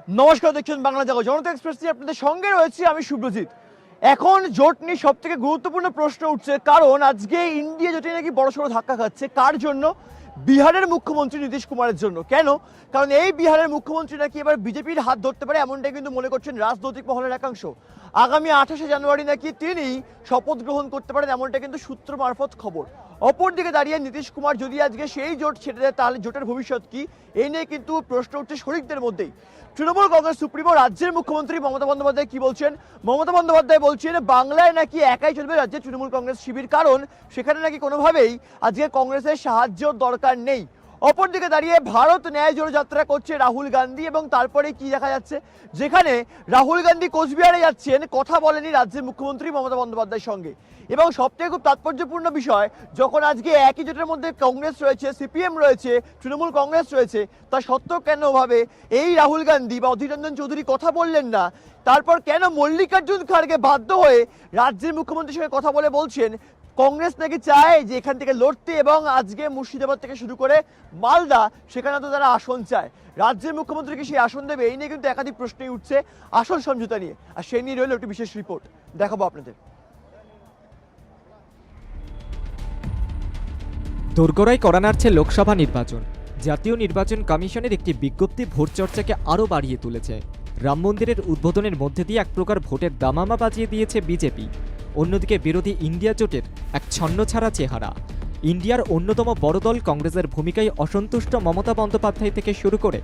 নমস্কার, দেখছেন বাংলা জাগো জনতা এক্সপ্রেস নিয়ে আপনাদের সঙ্গে রয়েছে আমি শুভ্রজিৎ। এখন জোট নিয়ে সব থেকে গুরুত্বপূর্ণ প্রশ্ন উঠছে, কারণ আজকে ইন্ডিয়া জোটে নাকি বড়সড় ধাক্কা খাচ্ছে। কার জন্য? বিহারের মুখ্যমন্ত্রী নীতিশ কুমারের জন্য। কেন? কারণ এই বিহারের মুখ্যমন্ত্রী নাকি এবার বিজেপির হাত ধরতে পারে, এমনটাই কিন্তু মনে করছেন রাজনৈতিক মহলের একাংশ। আগামী 28শে জানুয়ারি নাকি তিনি শপথ গ্রহণ করতে পারেন, এমনটা কিন্তু সূত্র মারফত খবর। অপরদিকে দাঁড়িয়ে নীতিশ কুমার যদি আজকে সেই জোট ছেড়ে দেয়, তাহলে জোটের ভবিষ্যৎ কি, এই নিয়ে কিন্তু প্রশ্ন উঠছে শরিকদের মধ্যেই। তৃণমূল কংগ্রেস সুপ্রিমো রাজ্যের মুখ্যমন্ত্রী মমতা বন্দ্যোপাধ্যায় কি বলছেন? মমতা বন্দ্যোপাধ্যায় বলছেন বাংলায় নাকি একাই চলবে রাজ্যের তৃণমূল কংগ্রেস শিবির, কারণ সেখানে নাকি কোনোভাবেই আজকে কংগ্রেসের সাহায্য দরকার নেই। অপরদিকে দাঁড়িয়ে ভারত ন্যায় জোড়ো যাত্রা করছে রাহুল গান্ধী, এবং তারপরে কি দেখা যাচ্ছে, যেখানে রাহুল গান্ধী কোচবিহারে যাচ্ছেন, কথা বলেনি রাজ্যের মুখ্যমন্ত্রী মমতা বন্দ্যোপাধ্যায়ের সঙ্গে। এবং সবথেকে খুব তাৎপর্যপূর্ণ বিষয়, যখন আজকে একই জোটের মধ্যে কংগ্রেস রয়েছে, সিপিএম রয়েছে, তৃণমূল কংগ্রেস রয়েছে, তা সত্ত্বেও কেন ভাবে এই রাহুল গান্ধী বা অধীর রঞ্জন চৌধুরী কথা বললেন না? তারপর কেন মল্লিকার্জুন খাড়গে বাধ্য হয়ে রাজ্যের মুখ্যমন্ত্রীর সঙ্গে কথা বলে বলছেন কংগ্রেস নাকি চায় যে এখান থেকে লড়তে, এবং আজকে মুর্শিদাবাদ থেকে শুরু করে মালদা, সেখানে তো তারা আসন চায়। রাজ্যের মুখ্যমন্ত্রীকে সেই আসন দেবে, এই নিয়ে কিন্তু একাধিক প্রশ্নই উঠছে আসন সমঝোতা নিয়ে। আর সেই নিয়ে রইল একটি বিশেষ রিপোর্ট, দেখাবো আপনাদের। দোরগোড়ায় কড়া নাড়ছে লোকসভা নির্বাচন। জাতীয় নির্বাচন কমিশনের একটি বিজ্ঞপ্তি ভোট চর্চাকে আরও বাড়িয়ে তুলেছে। রাম মন্দিরের উদ্বোধনের মধ্যে দিয়ে এক প্রকার ভোটের দামামা বাজিয়ে দিয়েছে বিজেপি। অন্যদিকে বিরোধী ইন্ডিয়া জোটের এক ছন্নছাড়া চেহারা। ইন্ডিয়ার অন্যতম বড় দল কংগ্রেসের ভূমিকায় অসন্তুষ্ট মমতা বন্দ্যোপাধ্যায় থেকে শুরু করে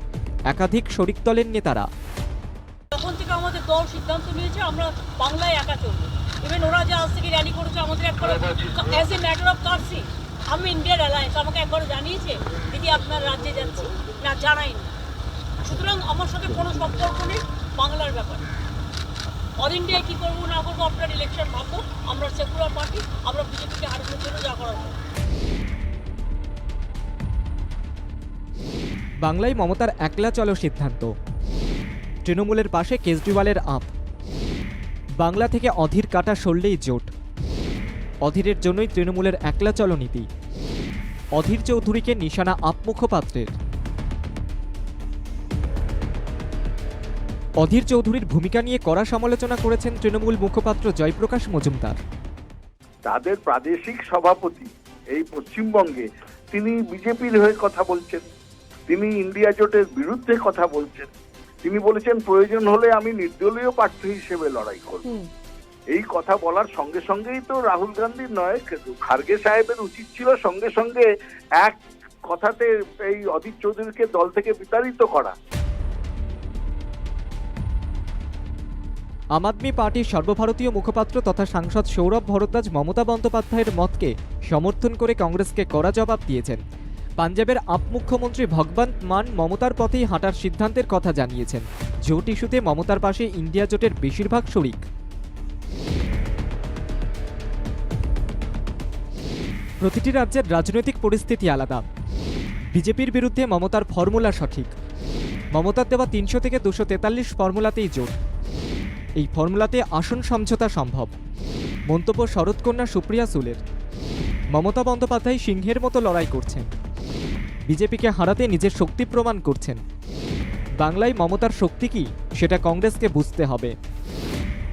একাধিক শরিক দলের নেতারা। তখন থেকে আমাদের দল সিদ্ধান্ত নিয়েছে আমরা বাংলায় একা চলবো। ইভেন ওরা যে আজ থেকে র্যালি করেছে, আমাদের একবার অ্যাজ এ ম্যাটার অফ কার্সি আমি ইন্ডিয়ার অ্যালায়েন্স আমাকে একবার জানিয়েছে দিদি আপনার রাজ্যে যাচ্ছি না, জানাইনি। সুতরাং আমার সাথে কোনো সম্পর্ক নেই বাংলার ব্যাপারে। অল ইন্ডিয়ায় কী করবো না করবো আপনার ইলেকশন ভাববো। আমরা সেকুলার পার্টি, আমরা বিজেপিকে হারানোর জন্য যা করার। বাংলায় মমতার একলা চলো সিদ্ধান্ত, তৃণমূলের পাশে কেজরিওয়ালের আপ। বাংলা থেকে অধীর কাটা সরলেই জোট। অধীরের জন্যই তৃণমূলের একলা চলো নীতি। অধীর চৌধুরীকে নিশানা আপ মুখপাত্রের। অধীর চৌধুরীর ভূমিকা নিয়ে কড়া সমালোচনা করেছেন তৃণমূল মুখপাত্র জয়প্রকাশ মজুমদার। তাদের প্রাদেশিক সভাপতি এই পশ্চিমবঙ্গে, তিনি বিজেপির হয়ে কথা বলছেন, তিনি ইন্ডিয়া জোটের বিরুদ্ধে কথা বলছেন। তিনি বলেছেন প্রয়োজন হলে আমি নির্দলীয় প্রার্থী হিসেবে লড়াই করব। এই কথা বলার সঙ্গে সঙ্গেই তো রাহুল গান্ধীর নয়, খার্গে সাহেবের উচিত ছিল সঙ্গে সঙ্গে এক কথাতে এই অধীর চৌধুরীকে দল থেকে বিতাড়িত করা। আম আদমি পার্টির সর্বভারতীয় মুখপাত্র তথা সাংসদ সৌরভ ভরদ্বাজ মমতা বন্দ্যোপাধ্যায়ের মতকে সমর্থন করে কংগ্রেসকে কড়া জবাব দিয়েছেন। পাঞ্জাবের আপ মুখ্যমন্ত্রী ভগবন্ত মান মমতার পথেই হাঁটার সিদ্ধান্তের কথা জানিয়েছেন। জোট ইস্যুতে মমতার পাশে ইন্ডিয়া জোটের বেশিরভাগ শরিক। প্রতিটি রাজ্যের রাজনৈতিক পরিস্থিতি আলাদা। বিজেপির বিরুদ্ধে মমতার ফর্মুলা সঠিক। মমতার দেওয়া 300 থেকে 243 ফর্মুলাতেই জোট। এই ফর্মুলাতে আসন সমঝোতা সম্ভব। মন্তব্য শরৎকন্যা সুপ্রিয়া সুলের। মমতা বন্দ্যোপাধ্যায় সিংহের মতো লড়াই করছেন। বিজেপিকে হারাতে নিজের শক্তি প্রমাণ করছেন। বাংলায় মমতার শক্তি কি, সেটা কংগ্রেসকে বুঝতে হবে।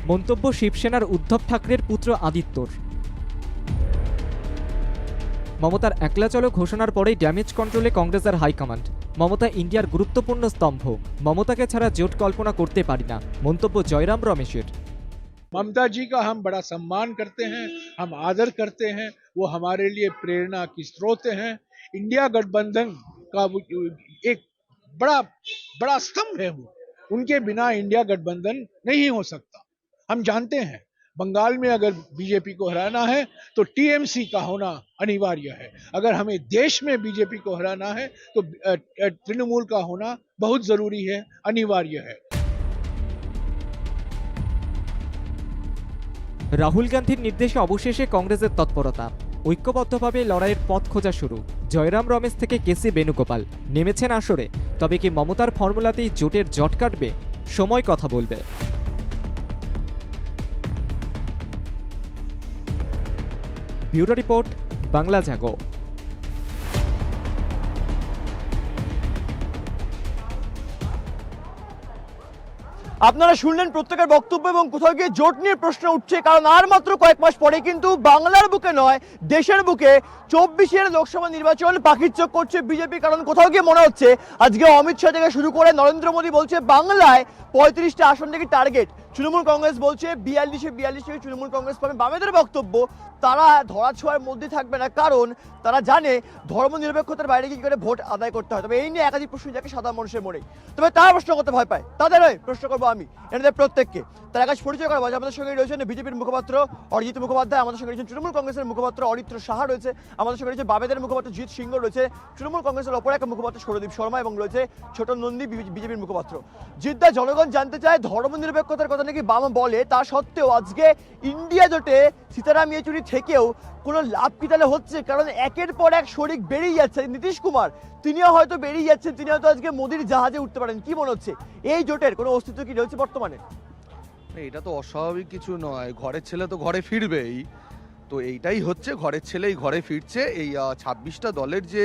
মন্তব্য শিবসেনার উদ্ধব ঠাকরের পুত্র আদিত্যর। মমতার একলা চলো ঘোষণার পরেই ড্যামেজ কন্ট্রোলে কংগ্রেসের হাইকমান্ড। মমতা ইন্ডিয়ার গুরুত্বপূর্ণ স্তম্ভ, মমতাকে ছাড়া জোট কল্পনা করতে পারি না। মন্তব্য জয়রাম রমেশের। ममता जी का हम बड़ा सम्मान करते हैं, हम आदर करते हैं, वो हमारे लिए प्रेरणा की स्रोत हैं। इंडिया गठबंधन का वो एक बड़ा बड़ा स्तंभ है। वो उनके बिना इंडिया गठबंधन नहीं हो सकता। हम जानते हैं बंगाल में अगर बीजेपी को हराना है तो टीएमसी का होना अनिवार्य है। अगर हमें देश में बीजेपी को हराना है तो तृणमूल का होना बहुत जरूरी है, अनिवार्य है। রাহুল গান্ধীর নির্দেশে অবশেষে কংগ্রেসের তৎপরতা। ঐক্যবদ্ধভাবে লড়াইয়ের পথ খোঁজা শুরু। জয়রাম রমেশ থেকে কেসি বেণুগোপাল নেমেছেন আসরে। তবে কি মমতার ফর্মুলাতেই জোটের জট কাটবে? সময় কথা বলবে। ব্যুরো রিপোর্ট, বাংলা জাগো। আপনারা শুনলেন প্রত্যেকের বক্তব্য এবং কোথাও গিয়ে জোট নিয়ে প্রশ্ন উঠছে, কারণ আর মাত্র কয়েক মাস পরে কিন্তু বাংলার বুকে নয় দেশের বুকে 24-এর লোকসভা নির্বাচন পাখির চোখ করছে বিজেপি। কারণ কোথাও গিয়ে মনে হচ্ছে আজকে অমিত শাহ থেকে শুরু করে নরেন্দ্র মোদী বলছে বাংলায় 35টা আসন থেকে টার্গেট, তৃণমূল কংগ্রেস বলছে 42 থেকে তৃণমূল কংগ্রেস পাবে। বামেদের বক্তব্য তারা ধরাছোঁয়ার মধ্যে থাকবে না, কারণ তারা জানে ধর্মনিরপেক্ষতার বাইরে কি করে ভোট আদায় করতে হয়। তবে এই নিয়ে একাধিক প্রশ্ন যাকে সাধারণ মানুষের মনে, তবে তারা প্রশ্ন করতে ভয় পায়, তাদের নয় প্রশ্ন করবো আমি এনাদের প্রত্যেককে। তার কাছে পরিচয় করবো, আমাদের সঙ্গে রয়েছেন বিজেপির মুখপাত্র অরিজিৎ মুখোপাধ্যায়, আমাদের সঙ্গে রয়েছেন তৃণমূল কংগ্রেসের মুখপাত্র অরিত্র সাহা রয়েছে, আমাদের সঙ্গে রয়েছে বামেদের মুখপাত্র জিৎ সিংহ রয়েছে, তৃণমূল কংগ্রেসের অপর এক মুখপাত্র সৌরদীপ শর্মা এবং রয়েছে ছোট নন্দী বিজেপির মুখপাত্র। জিদ্দা, জনগণ জানতে চায় ধর্মনিরপেক্ষতার কথা নাকি বাম বলে, তা সত্ত্বেও আজকে ইন্ডিয়া জোটে সীতারাম ইয়েচুরি থেকেও কোনো লাভ কি তাহলে হচ্ছে? কারণ একের পর এক শরিক বেরিয়ে যাচ্ছে। নীতিশ কুমার তিনিও হয়তো বেরিয়ে যাচ্ছেন, তিনি হয়তো আজকে মোদির জাহাজে উঠতে পারেন। কি মনে হচ্ছে এই জোটের কোনো অস্তিত্ব কি রয়েছে বর্তমানে? এটা তো অস্বাভাবিক কিছু নয়, ঘরের ছেলে তো ঘরে ফিরবেই। তো এইটাই হচ্ছে, ঘরের ছেলেই ঘরে ফিরছে। এই 26টা দলের যে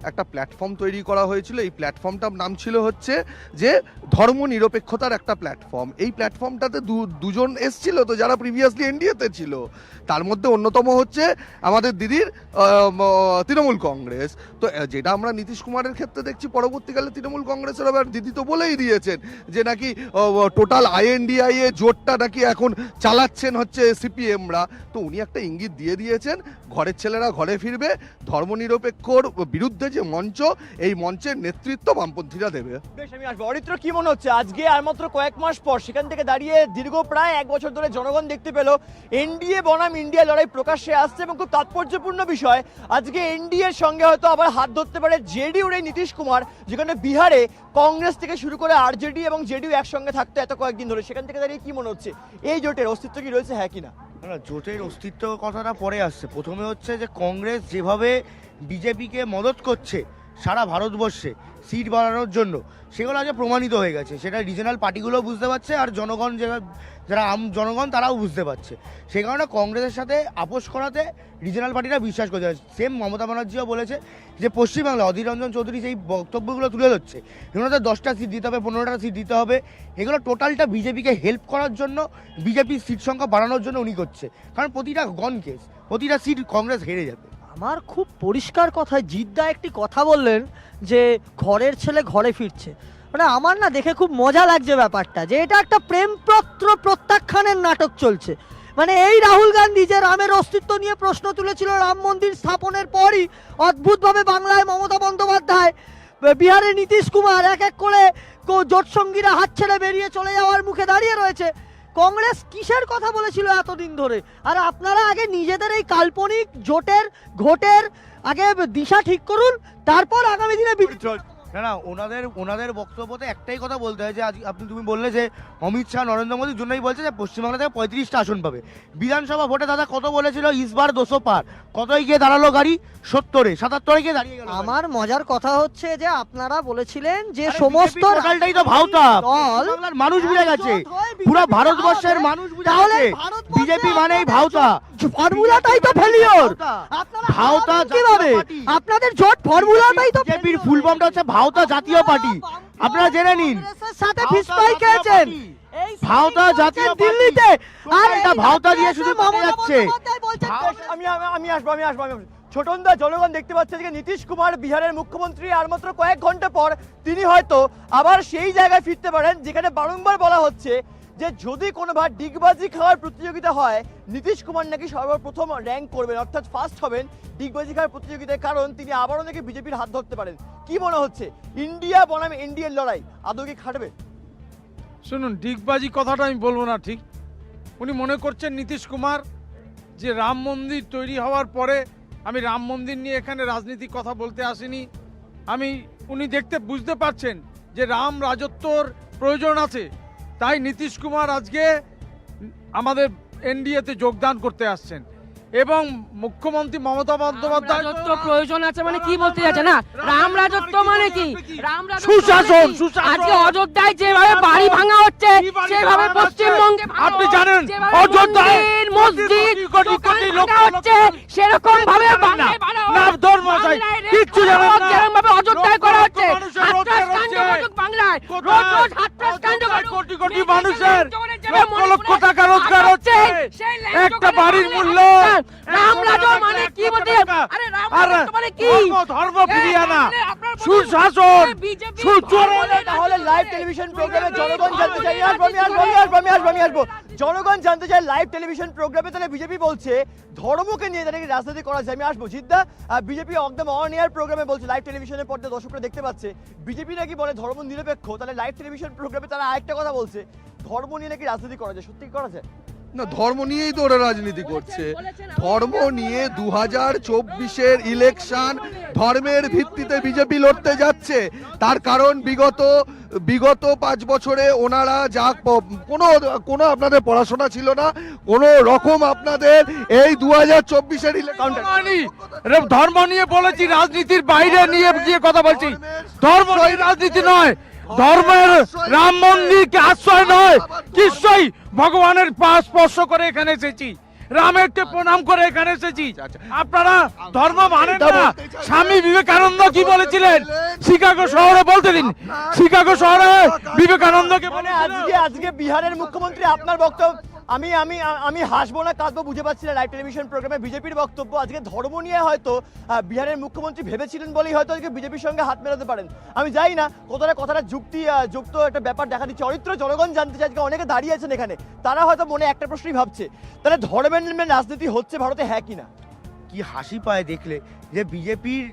একটা প্ল্যাটফর্ম তৈরি করা হয়েছিল, এই প্ল্যাটফর্মটার নাম ছিল হচ্ছে যে ধর্ম নিরপেক্ষতার একটা প্ল্যাটফর্ম। এই প্ল্যাটফর্মটাতে দুজন এসছিল তো যারা প্রিভিয়াসলি এনডিএতে ছিল, তার মধ্যে অন্যতম হচ্ছে আমাদের দিদির তৃণমূল কংগ্রেস। তো যেটা আমরা নীতিশ কুমারের ক্ষেত্রে দেখছি, পরবর্তীকালে তৃণমূল কংগ্রেসের আবার দিদি তো বলেই দিয়েছেন যে নাকি টোটাল আইএনডিআইএ জোটটা নাকি এখন চালাচ্ছেন হচ্ছে সিপিএমরা। তো উনি একটা ইঙ্গিত দিয়ে দিয়েছেন, ঘরের ছেলেরা ঘরে ফিরবে, ধর্মনিরপেক্ষর বিরুদ্ধে যে মঞ্চ, এই মঞ্চের নেতৃত্ব বামপন্থীরা দেবে। বেশ, আমি আসবো। অরিত্র, কি মনে হচ্ছে আজকে আর মাত্র কয়েক মাস পর সেখান থেকে দাঁড়িয়ে দীর্ঘ প্রায় 1 বছর ধরে জনগণ দেখতে পেল এনডিএ বনাম ইন্ডিয়া লড়াই প্রকাশ্যে আসছে এবং খুব তাৎপর্যপূর্ণ বিষয়, আজকে এনডিএর সঙ্গে হয়তো আবার হাত ধরতে পারে জেডিউর এই নীতিশ কুমার, যেখানে বিহারে কংগ্রেস থেকে শুরু করে আরজেডি এবং জেডিইউ একসঙ্গে থাকতো এত কয়েকদিন ধরে। সেখান থেকে দাঁড়িয়ে কি মনে হচ্ছে এই জোটের অস্তিত্ব কি রয়েছে, হ্যাঁ কিনা? না, জোটের অস্তিত্ব কথাটা পরে আসছে। প্রথমে হচ্ছে যে কংগ্রেস যেভাবে বিজেপিকে মদত করছে সারা ভারতবর্ষে সিট বাড়ানোর জন্য, সেগুলো আজ প্রমাণিত হয়ে গেছে। সেটা রিজনাল পার্টিগুলো বুঝতে পারছে, আর জনগণ যারা জনগণ তারাও বুঝতে পারছে। সেই কারণে কংগ্রেসের সাথে আপোষ করাতে রিজনাল পার্টিরা বিশ্বাস করছে। সেম মমতা ব্যানার্জিও বলেছে যে পশ্চিমবাংলা অধীর রঞ্জন চৌধুরী সেই বক্তব্যগুলো তুলে ধরছে, এগুলোতে 10টা সিট দিতে হবে, 15টা সিট দিতে হবে, এগুলো টোটালটা বিজেপিকে হেল্প করার জন্য, বিজেপির সিট সংখ্যা বাড়ানোর জন্য উনি করছে। কারণ প্রতিটা গন কেস, প্রতিটা সিট কংগ্রেস হেরে যাবে। আমার খুব পরিষ্কার কথায় জিদ্দা একটি কথা বললেন যে ঘরের ছেলে ঘরে ফিরছে। মানে আমার না দেখে খুব মজা লাগছে ব্যাপারটা, যে এটা একটা প্রেমপত্র প্রত্যাখ্যানের নাটক চলছে। মানে এই রাহুল গান্ধী যে রামের অস্তিত্ব নিয়ে প্রশ্ন তুলেছিল রাম মন্দির স্থাপনের পরই, অদ্ভুতভাবে বাংলায় মমতা বন্দ্যোপাধ্যায়, বিহারে নীতিশ কুমার, এক এক করে জোট সঙ্গীরা হাত ছেড়ে বেরিয়ে চলে যাওয়ার মুখে দাঁড়িয়ে রয়েছে। কংগ্রেস কিসের কথা বলেছিল এতদিন ধরে? আর আপনারা আগে নিজেদের এই কাল্পনিক জোটের ঘোটের আগে দিশা ঠিক করুন, তারপর আগামী দিনে না, ওনাদের বক্তব্যতে একটাই কথা বলতে হয় যে আজ তুমি বললে যে অমিত শাহ নরেন্দ্র মোদীর জন্যই বলছে যে পশ্চিমবাংলা থেকে 35টা আসন পাবে। বিধানসভা ভোটে দাদা কত বলেছিল? ইসবার 200 পার, কতই গিয়ে দাঁড়ালো গাড়ি? 70-এ 77-এ গিয়ে দাঁড়িয়ে গেল। আমার মজার কথা হচ্ছে যে আপনারা বলেছিলেন যে সমস্ত টোটালটাই তো ভাওতা, বাংলার মানুষ বুঝে গেছে, পুরো ভারতবর্ষের মানুষ বুঝে গেছে বিজেপি মানেই ভাওতা। ফর্মুলাটাই তো ফেলিওর। ভাওতা কিভাবে আপনাদের জোট ফর্মুলাটাই তো বিজেপির ফুল ফর্মটা হচ্ছে ভাওতা জাতীয় পার্টি। আপনারা জেনে নিন, সাথে ফিসপাই খেয়েছেন ভাওতা জাতীয় দিল্লিতে, আর এটা ভাওতা দিয়ে শুধু মমতা যাচ্ছে। আমি আসবো। ছোটনদা, জনগণ দেখতে পাচ্ছে যে নীতিশ কুমার বিহারের মুখ্যমন্ত্রী, আর মাত্র কয়েক ঘন্টা পর তিনি হয়তো আবার সেই জায়গায় ফিরতে পারেন যেখানে বারংবার বলা হচ্ছে যে যদি কোনোবার ডিগবাজি খাওয়ার প্রতিযোগিতা হয়, নীতিশ কুমার নাকি সর্বপ্রথম র্যাঙ্ক করবেন, অর্থাৎ ফার্স্ট হবেন ডিগবাজি খাওয়ার প্রতিযোগিতায়, কারণ তিনি আবারও নাকি বিজেপির হাত ধরতে পারেন। কি মনে হচ্ছে ইন্ডিয়া বনাম এনডিএর লড়াই আদৌ কি খাটবে? শুনুন, ডিগবাজি কথাটা আমি বলবো না। ঠিক উনি মনে করছেন নীতিশ কুমার যে রাম মন্দির তৈরি হওয়ার পরে আমি রাম মন্দির নিয়ে এখানে রাজনীতির কথা বলতে আসিনি। উনি বুঝতে পারছেন যে রাম রাজত্বর প্রয়োজন আছে, তাই নীতিশ কুমার আজকে আমাদের এনডিএতে যোগদান করতে আসছেন এবং মুখ্যমন্ত্রী মমতা বন্দ্যোপাধ্যায় রাজত্ব প্রয়োজন আছে মানে কি বলতে যাচ্ছে? না, রাম রাজত্ব মানে কি? রাম রাজত্ব সুশাসন। আজকে অযোধ্যায় যেভাবে বাড়ি ভাঙা হচ্ছে, সেভাবে পশ্চিমবঙ্গে আপনি জানেন অযোধ্যায় মসজিদ হচ্ছে, সেরকম ভাবে বাংলায় কিচ্ছু জানেন না, যেরকম ভাবে অযোধ্যায় করা হচ্ছে। বাংলায় রোজ রোজ হাতরাস কাণ্ড, কোটি মানুষের লক্ষ লক্ষ টাকা রোজগার হচ্ছে, একটা বাড়ির মূল্য রামরাজ্য মানে কি বলতে? আরে রামরাজ্য মানে কি? ধর্ম ফিরিয়ে আনা, সুশাসন, তাহলে লাইভ টেলিভিশন প্রোগ্রামে জনগণ জানতে চাই, আমি আসবো জনগণ জানতে চাই লাইভ টেলিভিশন প্রোগ্রামে তাহলে বিজেপি বলছে ধর্মকে নিয়ে নাকি রাজনীতি করা যায়। আমি আসবো জিদ্দা, বিজেপি একদম অন এয়ার প্রোগ্রামে বলছে, লাইভ টেলিভিশনের পর্দায় দর্শকরা দেখতে পাচ্ছে বিজেপি নাকি বলে ধর্ম নিরপেক্ষ, তাহলে লাইভ টেলিভিশন প্রোগ্রামে তারা আরেকটা কথা বলছে ধর্ম নিয়ে নাকি রাজনীতি করা যায়। সত্যি কি করা যায়? না, ধর্ম নিয়েই তো ওরা রাজনীতি করছে। ধর্ম নিয়ে 2024-এর ইলেকশন ধর্মের ভিত্তিতে বিজেপি লড়তে যাচ্ছে। তার কারণ বিগত 5 বছরে ওনারা যা কোনো আপনাদের পড়াশোনা ছিল না, কোনো রকম আপনাদের এই 2024-এর ইলেকশন ধর্ম নিয়ে বলেছি, রাজনীতির বাইরে নিয়ে গিয়ে কথা বলছি। ধর্ম রাজনীতি নয়, ধর্মের রাম মন্দিরকে আশ্রয় নয়, নিশ্চয়ই ভগবানের পা স্পর্শ করে এখানে এসেছি, রামেরকে প্রণাম করে এখানে এসেছি। আপনারা ধর্ম মানেন না। স্বামী বিবেকানন্দ কি বলেছিলেন শিকাগো শহরে? বলতে দিন, শিকাগো শহরে বিবেকানন্দকে মানে আজকে বিহারের মুখ্যমন্ত্রী, আপনার বক্তব্য আমি আমি আমি হাসবো না কাঁদবো বুঝে পাচ্ছি না। লাইভ টেলিভিশন প্রোগ্রামে বিজেপির বক্তব্য আজকে ধর্ম নিয়ে হয়তো বিহারের মুখ্যমন্ত্রী ভেবেছিলেন বলেই হয়তো আজকে বিজেপির সঙ্গে হাত মেলাতে পারেন। আমি জানি না কথাটা যুক্ত একটা ব্যাপার দেখা দিচ্ছে। চরিত্র জনগণ জানতে চাই, আজকে অনেকে দাঁড়িয়ে আছেন এখানে, তারা হয়তো মনে একটা প্রশ্নই ভাবছে, তাহলে ধর্মের নামে রাজনীতি হচ্ছে ভারতে, হ্যাঁ কি না? কি হাসি পায় দেখলে যে বিজেপির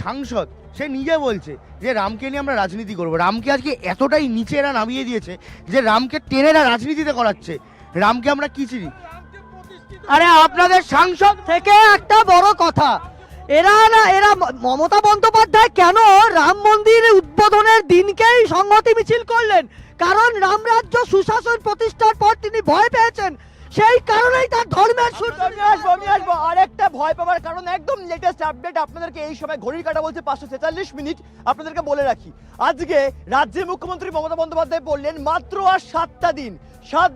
সাংসদ সে নিজে বলছে যে রামকে নিয়ে আমরা রাজনীতি করব। রামকে আজকে এতটাই নিচে এরা নামিয়ে দিয়েছে যে রামকে টেনে এরা রাজনীতিতে করাচ্ছে। রামকে আমরা কি চিনি? আরে আপনাদের সাংসদ থেকে একটা বড় কথা, এরা মমতা বন্দ্যোপাধ্যায় কেন রাম মন্দির উদ্বোধনের দিনকেই সংহতি মিছিল করলেন? কারণ রামরাজ্য সুশাসন প্রতিষ্ঠার পর তিনি ভয় পেয়েছেন, সেই কারণেই তার ধর্মের আমি আসবো আরেকটা ভয় পাওয়ার কারণ একদম লেটেস্ট আপডেট আপনাদেরকে এই সময় ঘড়ির কাঁটা বলছে 546 মিনিট। আপনাদেরকে বলে রাখি, আজকে রাজ্যের মুখ্যমন্ত্রী মমতা বন্দ্যোপাধ্যায় বললেন মাত্র আর 7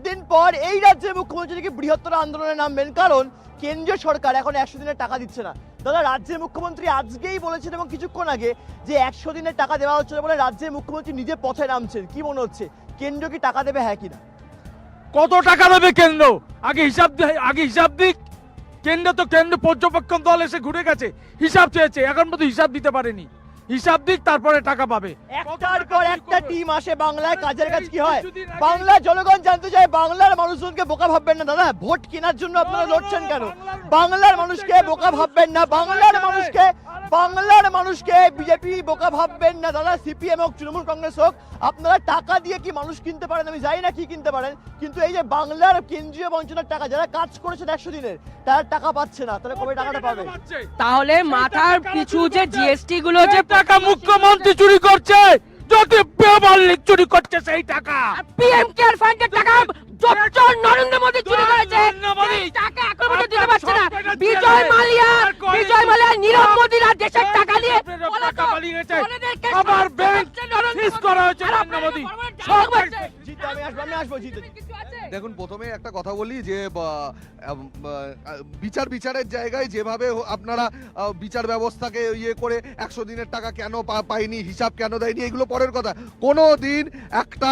দিন পর এই রাজ্যের মুখ্যমন্ত্রী নাকি বৃহত্তর আন্দোলনে নামবেন, কারণ কেন্দ্রীয় সরকার এখন 100 দিনের টাকা দিচ্ছে না। দাদা, রাজ্যের মুখ্যমন্ত্রী আজকেই বলেছেন এবং কিছুক্ষণ আগে যে 100 দিনের টাকা দেওয়া হচ্ছে না বলে রাজ্যের মুখ্যমন্ত্রী নিজে পথে নামছেন। কি মনে হচ্ছে, কেন্দ্র কি টাকা দেবে, হ্যাঁ কিনা? কত টাকা দেবে কেন্দ্র? আগে হিসাব দিক। কেন্দ্র পর্যবেক্ষণ দল এসে ঘুরে গেছে, হিসাব চেয়েছে, এখন পর্যন্ত হিসাব দিতে পারেনি। হিসাব দিক, তারপরে টাকা পাবে। একটার পর একটা টিম আসে বাংলায়, কাজের কাজ কি হয়? বাংলার জনগণ জানতে চায়, বাংলার মানুষজনকে বোকা ভাববেন না দাদা। ভোট কেনার জন্য আপনারা লড়ছেন কেন? বাংলার মানুষকে বোকা ভাববেন না, বাংলার মানুষকে বিজেপি বোকা ভাববেন না দাদা। সিপিএম হোক, তৃণমূল কংগ্রেস হোক, আপনারা টাকা দিয়ে কি মানুষ কিনতে পারেন? আমি জানি না কি কিনতে পারেন, কিন্তু এই যে বাংলার কেন্দ্রীয় বঞ্চনার টাকা, যারা কাজ করেছেন 100 দিনের, তারা টাকা পাচ্ছে না, তাহলে কবে টাকাটা পাবে? তাহলে মাথার পিছু যে জিএসটি গুলো যে টাকা মুখ্যমন্ত্রী চুরি করছে, যদি পেমাল্লিক চুরি করছে সেই টাকা, পিএম কেয়ার ফান্ডের টাকা ডক্টর নরেন্দ্র মোদী চুরি করেছে, সেই টাকা এখন পর্যন্ত দিতে পারছে না। বিজয় মালিয়া নীরব মোদীরা দেশের টাকা দিয়ে টাকা পালিয়ে গেছে, আবার ব্যাংক সিজ করা হয়েছে নরেন্দ্র মোদী। আমি আসবো জিতে। দেখুন, প্রথমে একটা কথা বলি যে বিচারের জায়গায় যেভাবে আপনারা বিচার ব্যবস্থাকে ইয়ে করে 100 দিনের টাকা কেন পায়নি, হিসাব কেন দেয়নি, এগুলো পরের কথা। কোনো দিন একটা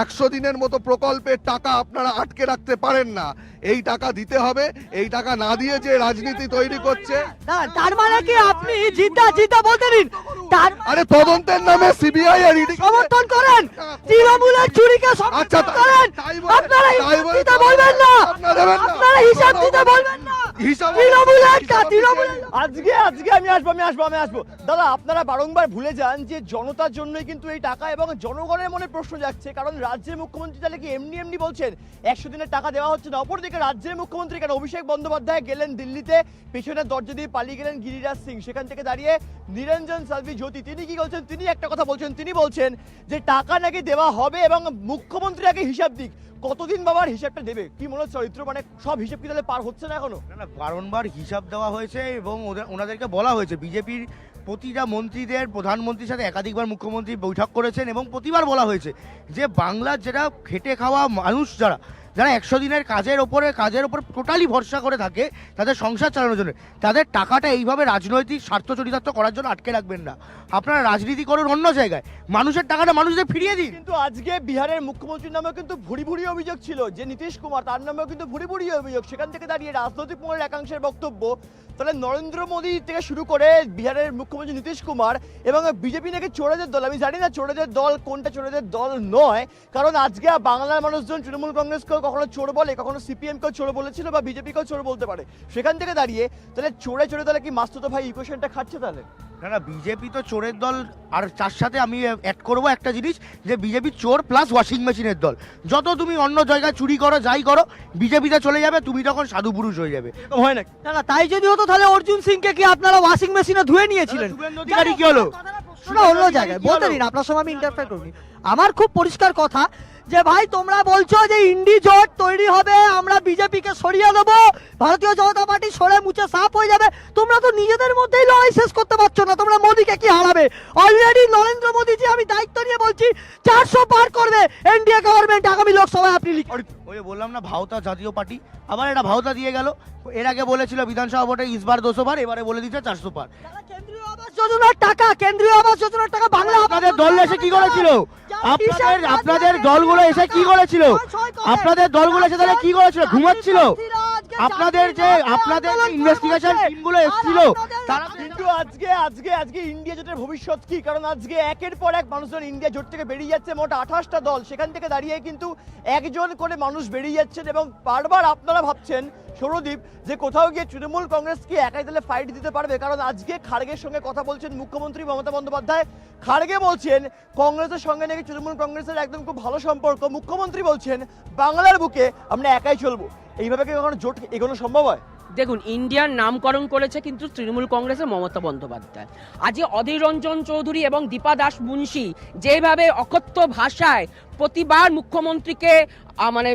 100 দিনের মতো প্রকল্পের টাকা আপনারা আটকে রাখতে পারেন না। এই টাকা দিতে হবে। এই টাকা না দিয়ে যে রাজনীতি তৈরি করছে, তার মানে কি আপনি জিদ্দা বলতে দিন, আরে তদন্তের নামে সিবিআই আর ইডি সমর্থন করেন, তৃণমূলের চুরিকে সমর্থন করেন। আপনারা হিসাব দিতে বলবেন না, আপনারা হিসাব দিতে বলবেন না। আজকে আমি আসবো দাদা। আপনারা বারংবার ভুলে যান যে জনতার জন্যই কিন্তু এই টাকা, এবং জনগণের মনে প্রশ্ন যাচ্ছে, কারণ রাজ্যের মুখ্যমন্ত্রী তাহলে কি এমনি বলছেন 100 দিনের টাকা দেওয়া হচ্ছে না? অপরদিকে রাজ্যের মুখ্যমন্ত্রী কেন অভিষেক বন্দ্যোপাধ্যায় গেলেন দিল্লিতে, পেছনের দরজা দিয়ে পালিয়ে গেলেন গিরিরাজ সিং, সেখান থেকে দাঁড়িয়ে নিরঞ্জন সালভি জ্যোতি, তিনি কি বলছেন? তিনি একটা কথা বলছেন, তিনি বলছেন যে টাকা নাকি দেওয়া হবে এবং মুখ্যমন্ত্রী আগে হিসাব দিক। কতদিন বাবার হিসাবটা দেবে? কি মনে হচ্ছে চরিত্র, মানে সব হিসাব কি তাহলে পার হচ্ছে না এখনো? না, বারংবার হিসাব দেওয়া হয়েছে এবং ওনাদেরকে বলা হয়েছে, বিজেপির প্রতিটা মন্ত্রীদের প্রধানমন্ত্রীর সাথে একাধিকবার মুখ্যমন্ত্রী বৈঠক করেছেন এবং প্রতিবার বলা হয়েছে যে বাংলার যারা খেটে খাওয়া মানুষ যারা, যারা 100 দিনের কাজের ওপর টোটালি ভরসা করে থাকে তাদের সংসার চালানোর জন্য, তাদের টাকাটা এইভাবে রাজনৈতিক স্বার্থ চরিতার্থ করার জন্য আটকে রাখবেন না। আপনারা রাজনীতি করুন অন্য জায়গায়, মানুষের টাকাটা মানুষদের ফিরিয়ে দিন। কিন্তু আজকে বিহারের মুখ্যমন্ত্রীর নামে কিন্তু ভুরি ভুরি অভিযোগ ছিল, যে নীতিশ কুমার তার নামেও কিন্তু ভুরি ভুরি অভিযোগ। সেখান থেকে দাঁড়িয়ে রাজনৈতিক মহলের একাংশের বক্তব্য, তাহলে নরেন্দ্র মোদী থেকে শুরু করে বিহারের মুখ্যমন্ত্রী নীতিশ কুমার এবং বিজেপি নাকি চোরেদের দল। আমি জানি না চোরেদের দল কোনটা চোরেদের দল নয়, কারণ আজকে বাংলার মানুষজন তৃণমূল কংগ্রেসকেও কখনো চোর বলে, কখনো সিপিএমকেও চোর বলেছিল বা বিজেপিকেও চোর বলতে পারে। সেখান থেকে দাঁড়িয়ে তাহলে চোরে চোরে তাহলে কি মাস্তুতো ভাই ইকুয়েশনটা খাচ্ছে তাহলে? না না, বিজেপি তো চোরের দল, আর তার সাথে আমি অ্যাড করবো একটা জিনিস, যে বিজেপি চোর প্লাস ওয়াশিং মেশিনের দল। যত তুমি অন্য জায়গায় চুরি করো যাই করো, বিজেপিতে চলে যাবে, তুমি তখন সাধু পুরুষ হয়ে যাবে। হয় না? না না, তাই যদি হতো তাহলে অর্জুন সিংকে কি আপনারা ওয়াশিং মেশিনে ধুয়ে নিয়েছিলেন? শুভেন্দু অধিকারী কি হলো? শোনা অন্য জায়গায় বলতে দিন, আপনার সঙ্গে আমি ইন্টারফেয়ার করিনি। আমার খুব পরিষ্কার কথা যে ভাই তোমরা বলছো যে ইন্ডি জোট তৈরি হবে, আমরা বিজেপিকে সরিয়ে দেবো, ভারতীয় জনতা পার্টি সরে মুছে সাফ হয়ে যাবে। তোমরা তো নিজেদের মধ্যেই লড়াই শেষ করতে পারছো না, তোমরা মোদীকে কি হারাবে? অলরেডি নরেন্দ্র মোদীজি, আমি দায়িত্ব নিয়ে বলছি, 400 পার করবে এনডিএ গভর্নমেন্ট আগামী লোকসভায়। আপনি ওই বললাম না, ভাওতা জাতীয় পার্টি আবার এটা ভাওতা দিয়ে গেল। এর আগে বলেছিল বিধানসভা ভোটে ইসবার 200 পার, এবারে বলে দিচ্ছে 400 পার। কেন্দ্রীয় আবাস যোজনার টাকা বাংলা আপনাদের দল এসে কি করেছিল? আপনাদের দলগুলো এসে কি করেছিল? আপনাদের দলগুলো এসে তাহলে কি করেছিল? ঘুমাচ্ছিল? আপনাদের ইনভেস্টিগেশন টিমগুলো এসেছিল তারা। কিন্তু আজকে ইন্ডিয়া জোটের ভবিষ্যৎ কি? কারণ আজকে একের পর এক মানুষজন ইন্ডিয়া জোট থেকে বেরিয়ে যাচ্ছে, মোট 28টা দল। সেখান থেকে দাঁড়িয়ে কিন্তু একজন করে মানুষ বেরিয়ে যাচ্ছেন এবং বারবার আপনারা ভাবছেন সৌরদীপ যে কোথাও গিয়ে তৃণমূল কংগ্রেস কি একাই তাহলে ফাইট দিতে পারবে? কারণ আজকে খাড়গের সঙ্গে কথা বলছেন মুখ্যমন্ত্রী মমতা বন্দ্যোপাধ্যায়। খাড়গে বলছেন কংগ্রেসের সঙ্গে নাকি তৃণমূল কংগ্রেসের একদম খুব ভালো সম্পর্ক। মুখ্যমন্ত্রী বলছেন বাংলার বুকে আমরা একাই চলবো। এইভাবে কি কখনো জোট এগোনো সম্ভব হয়? দেখুন, ইন্ডিয়ার নামকরণ করেছে কিন্তু তৃণমূল কংগ্রেসের মমতা বন্দ্যোপাধ্যায়। আজকে অধীর রঞ্জন চৌধুরী এবং দীপা দাস মুন্সি যেভাবে অকথ্য ভাষায় প্রতিবার মুখ্যমন্ত্রীকে মানে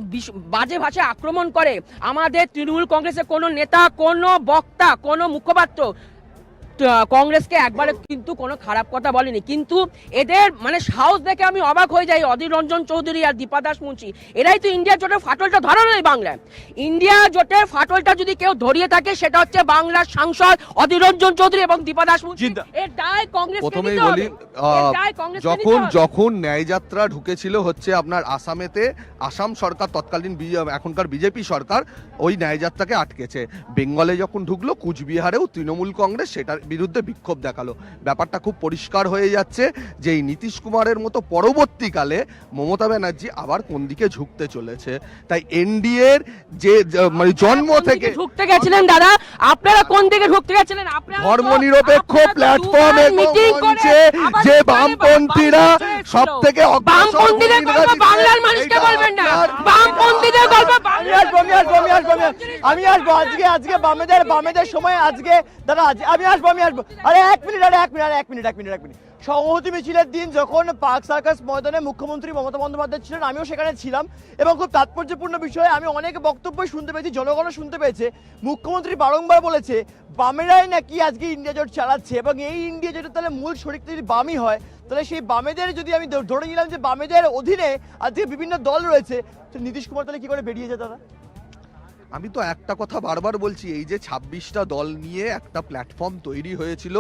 বাজে ভাষায় আক্রমণ করে, আমাদের তৃণমূল কংগ্রেসের কোনো নেতা, কোনো বক্তা, কোনো মুখপাত্র কংগ্রেসকে একবারে কিন্তু কোনো খারাপ কথা বলেনি। কিন্তু এদের মানে সাহস দেখে আমি অবাক হয়ে যাই। অধীর রঞ্জন চৌধুরী আর দীপা দাস মুন্সি এরাই তো ইন্ডিয়া জোটের ফাটলটা ধরানো নেই বাংলায়। ইন্ডিয়া জোটের ফাটলটা যদি কেউ ধরিয়ে থাকে সেটা হচ্ছে বাংলার সাংসদ অধীর রঞ্জন চৌধুরী এবং দীপা দাস মুন্সি। এর দায় কংগ্রেস। প্রথমেই বলি, যখন ন্যায়যাত্রা ঢুকেছিল হচ্ছে আপনার আসামেতে, আসাম সরকার তৎকালীন এখনকার বিজেপি সরকার ওই ন্যায়যাত্রাকে আটকেছে। বেঙ্গলে যখন ঢুকলো কুচবিহারেও তৃণমূল কংগ্রেস সেটার বিরুদ্ধে বিক্ষোভ দেখালো। ব্যাপারটা খুব পরিষ্কার হয়ে যাচ্ছে যে এই নীতিশ কুমারের মতো পরবর্তীকালে মমতা ব্যানার্জি আবার কোন দিকে ঝুঁকতে চলেছে। তাই এনডিএর যে মানে জন্ম থেকে ঝুঁকতে গেছিলেন দাদা, আপনারা কোন দিকে ঝুঁকতে গেছিলেন? ধর্মনিরপেক্ষ প্ল্যাটফর্মে মঞ্চে যে বামপন্থীরা সব থেকে বামপন্থীদের গল্প বাংলার মানুষকে বলবেন না, বামপন্থীদের গল্প আমি আসবো আজকে বামেদের সময় আজকে দাদা আমি আসবো আরে এক মিনিট সংহতি মিছিলের দিন যখন পার্ক সার্কাস ময়দানে মুখ্যমন্ত্রী মমতা বন্দ্যোপাধ্যায় ছিলেন, আমিও সেখানে ছিলাম এবং খুব তাৎপর্যপূর্ণ বিষয়ে আমি অনেক বক্তব্য শুনতে পেয়েছি, জনগণও শুনতে পেয়েছে। মুখ্যমন্ত্রী বারংবার বলেছে বামেরাই নাকি আজকে ইন্ডিয়া জোট চালাচ্ছে এবং এই ইন্ডিয়া জোটের তাহলে মূল শরিক যদি বামই হয়, তাহলে সেই বামেদের যদি আমি ধরে নিলাম যে বামেদের অধীনে আজকে বিভিন্ন দল রয়েছে, তো নীতিশ কুমার তাহলে কি করে বেরিয়ে যায় দাদা? আমি তো একটা কথা বারবার বলছি, এই যে 26টা দল নিয়ে একটা প্ল্যাটফর্ম তৈরি হয়েছিল,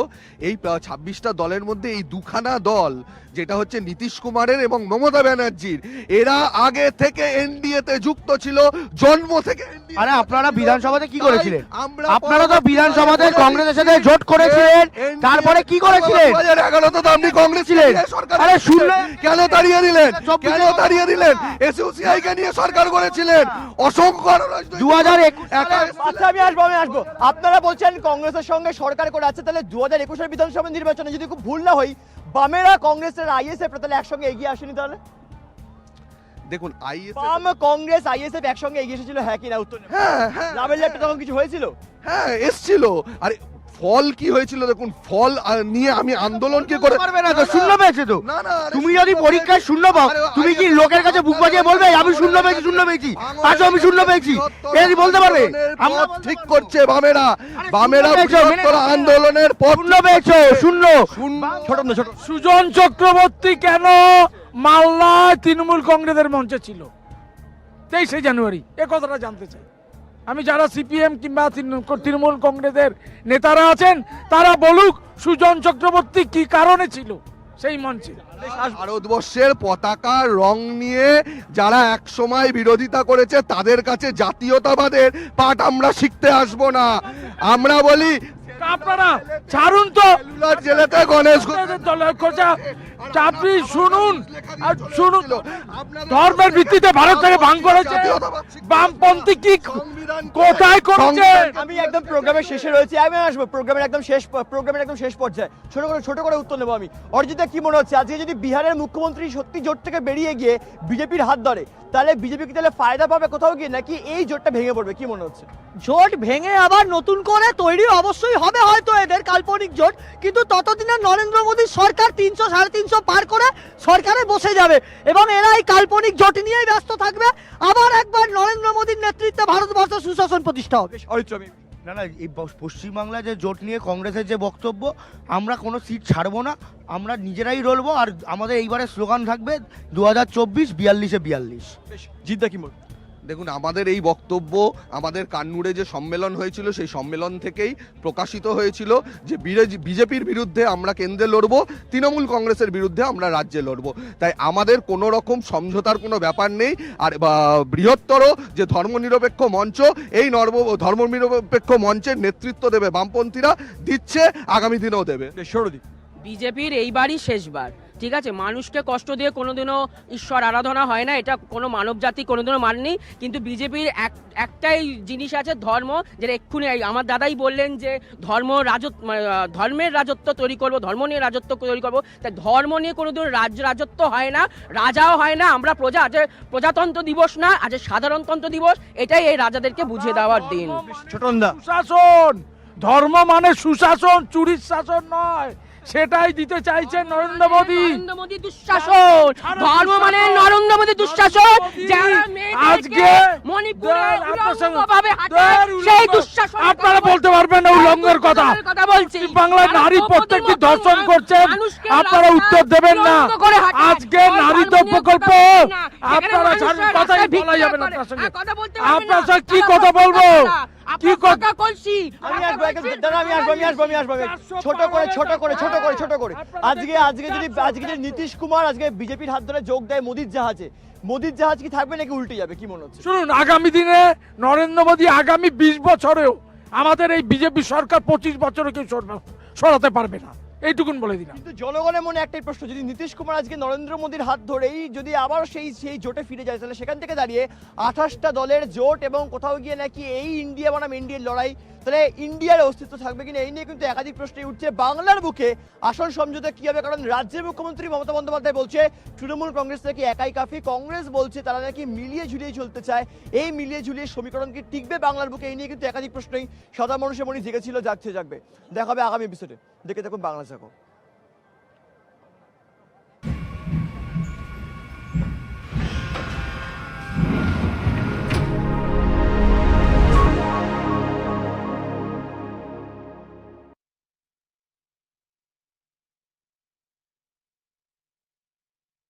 এই 26টা দলের মধ্যে এই দুখানা দল যেটা হচ্ছে নীতিশ কুমারের এবং মমতা ব্যানার্জির, এরা আগে থেকে এনডিএতে যুক্ত ছিল, জন্ম থেকে। আরে আপনারা বিধানসভাতে কি করেছিলেন? আপনারা তো বিধানসভাতে কংগ্রেসের সাথে জোট করেছিলেন, তারপরে কি করেছিলেন? 2011 তো আপনি কংগ্রেস ছিলেন। আরে শুনলে কেন তাড়িয়ে দিলেন? এসইউসিআই কে নিয়ে সরকার করেছিলেন, অসংখ্য আচ্ছা আমি আসবো। আপনারা বলছেন কংগ্রেসের সঙ্গে সরকার করে আছে, তাহলে 2021 বিধানসভা নির্বাচনে যদি খুব ভুল না হই, বামেরা কংগ্রেসের আইএসএফ তাহলে একসঙ্গে এগিয়ে আসেনি? তাহলে দেখুন, বাম কংগ্রেস আইএসএফ একসঙ্গে এগিয়ে এসেছিল, হ্যাঁ কি না? উত্তর লাভের ল্যাপটপ তখন কিছু হয়েছিল? হ্যাঁ এসছিল। আরে ফল কি হয়েছিল দেখুন, ফল নিয়ে আমি আন্দোলন কি করে পারবে না তো, শূন্য পেয়েছে তো। তুমি যদি পরীক্ষায় শূন্য পাও, তুমি কি লোকের কাছে বুক বাজিয়ে বলবে আমি শূন্য পেয়েছি? আজও আমি শূন্য পেয়েছি, এই বলতে পারবে? আমরা ঠিক করছে বামেরা বৃহত্তর আন্দোলনের পথ শূন্য পেয়েছো, শূন্য। ছোট সুজন চক্রবর্তী কেন মালদায় তৃণমূল কংগ্রেসের মঞ্চে ছিল? 23শে জানুয়ারি, এ কথাটা জানতে চাই আমি। যারা সিপিএম কিংবা তৃণমূল কংগ্রেসের নেতারা আছেন তারা বলুক সুজন চক্রবর্তী কি কারণে ছিল সেই মঞ্চে। ভারতবর্ষের পতাকার রং নিয়ে যারা একসময় বিরোধিতা করেছে তাদের কাছে জাতীয়তাবাদের পাঠ আমরা শিখতে আসবো না। আমরা বলি আপনারা ছাড়ুন তো জেলাতে গণেশ খোঁজা চাপড়ি শুনুন, আর শুনুন ধর্মের ভিত্তিতে ভারতকে ভাঙ করেছে বামপন্থী কি কোথায় করছে। আমি একদম প্রোগ্রামের শেষে রয়েছে, আমি আসবো প্রোগ্রামের একদম শেষ পর্যায়ে। ছোট করে উত্তর নেবো আমি। অরিজিৎদা, কি মনে হচ্ছে আজকে যদি বিহারের মুখ্যমন্ত্রী সত্যি জোট থেকে বেরিয়ে গিয়ে বিজেপির হাত ধরে, তাহলে বিজেপি কি তাহলে ফায়দা পাবে কোথাও গিয়ে, নাকি এই জোটটা ভেঙে পড়বে? কি মনে হচ্ছে? জোট ভেঙে আবার নতুন করে তৈরি অবশ্যই হবে হয়তো এদের কাল্পনিক জোট, কিন্তু ততদিনে নরেন্দ্র মোদীর সরকার 300 350 পার করে সরকারে বসে যাবে এবং এরা এই কাল্পনিক জোট নিয়েই ব্যস্ত থাকবে। আবার একবার নরেন্দ্র মোদীর নেতৃত্বে ভারতবর্ষ সুশাসন প্রতিষ্ঠা হবে। না না, এই পশ্চিমবাংলায় যে জোট নিয়ে কংগ্রেসের যে বক্তব্য, আমরা কোনো সিট ছাড়বো না, আমরা নিজেরাই রলবো। আর আমাদের এইবারে স্লোগান থাকবে 2024 42-এ 42। জিদ্দা কি মনে? দেখুন, আমাদের এই বক্তব্য আমাদের কান্নুরে যে সম্মেলন হয়েছিল সেই সম্মেলন থেকেই প্রকাশিত হয়েছিল যে বিজেপির বিরুদ্ধে আমরা কেন্দ্রে লড়বো, তৃণমূল কংগ্রেসের বিরুদ্ধে আমরা রাজ্যে লড়বো। তাই আমাদের কোনো রকম সমঝোতার কোনো ব্যাপার নেই। আর বৃহত্তর যে ধর্মনিরপেক্ষ মঞ্চ, এই ধর্মনিরপেক্ষ মঞ্চের নেতৃত্ব দেবে বামপন্থীরা, দিচ্ছে, আগামী দিনেও দেবে। বিজেপির এইবারই শেষবার, ঠিক আছে? মানুষকে কষ্ট দিয়ে কোনোদিনও ঈশ্বর আরাধনা হয় না, এটা কোনো মানব জাতি কোনোদিনও মানেনি। কিন্তু বিজেপির একটাই জিনিস আছে, ধর্ম, যেটা এক্ষুনি আমার দাদাই বললেন যে ধর্মের রাজত্ব তৈরি করব, ধর্ম নিয়ে রাজত্ব তৈরি করব। তাই ধর্ম নিয়ে কোনোদিন রাজত্ব হয় না, রাজাও হয় না। আমরা প্রজা, আজ প্রজাতন্ত্র দিবস না, আজ সাধারণতন্ত্র দিবস, এটাই এই রাজাদেরকে বুঝিয়ে দেওয়ার দিন। সুশাসন, ধর্ম মানে সুশাসন, চুরির শাসন নয়, সেটাই দিতে চাইছেন নরেন্দ্র মোদী। নরেন্দ্র মোদী দুঃশাসন, ধর্ম মানে নরেন্দ্র মোদী দুঃশাসন। আজকে মণিপুরে উলঙ্গভাবে হাঁটে, সেই দুঃশাসন আপনারা বলতে পারবেন না উলঙ্গের কথা বলছি। বাংলায় নারী প্রত্যেকটি ধর্ষণ করছেন, আপনারা উত্তর দেবেন না। আজকে নারীত্ব প্রকল্প আপনারা কথাই বলা যাবে না। আপনার সঙ্গে আপনার সঙ্গে কি কথা বলবো, কি কথা বলছি? আমি আসবো। ছোট করে আজকে যদি নীতিশ কুমার আজকে বিজেপির হাত ধরে যোগ দেয় মোদির জাহাজ কি থাকবে নাকি উল্টে যাবে, কি মনে হচ্ছে? শুনুন, আগামী দিনে নরেন্দ্র মোদী আগামী 20 বছরেও আমাদের এই বিজেপি সরকার 25 বছরে কেউ সরাতে পারবে না, এইটুকুন বলে দিলাম। কিন্তু জনগণের মনে একটাই প্রশ্ন, যদি নীতিশ কুমার আজকে নরেন্দ্র মোদীর হাত ধরেই যদি আবার সেই জোটে ফিরে যায়, তাহলে সেখান থেকে দাঁড়িয়ে 28টা দলের জোট এবং কোথাও গিয়ে নাকি এই ইন্ডিয়া বনাম ইন্ডিয়ার লড়াই, তাহলে ইন্ডিয়ার অস্তিত্ব থাকবে কিনা, এই নিয়ে কিন্তু একাধিক প্রশ্ন উঠছে। বাংলার বুকে আসল সমঝোতা কি হবে? কারণ রাজ্যের মুখ্যমন্ত্রী মমতা বন্দ্যোপাধ্যায় বলছে তৃণমূল কংগ্রেস নাকি একাই কাফি, কংগ্রেস বলছে তারা নাকি মিলিয়ে ঝুলিয়ে চলতে চায়। এই মিলিয়ে ঝুলিয়ে সমীকরণ কি টিকবে বাংলার বুকে? এই নিয়ে কিন্তু একাধিক প্রশ্নই সাধারণ মানুষের মনে জেগেছিল, জাগছে, জাগবে। দেখা হবে আগামী এপিসোডে। দেখে দেখুন বাংলা জাগো।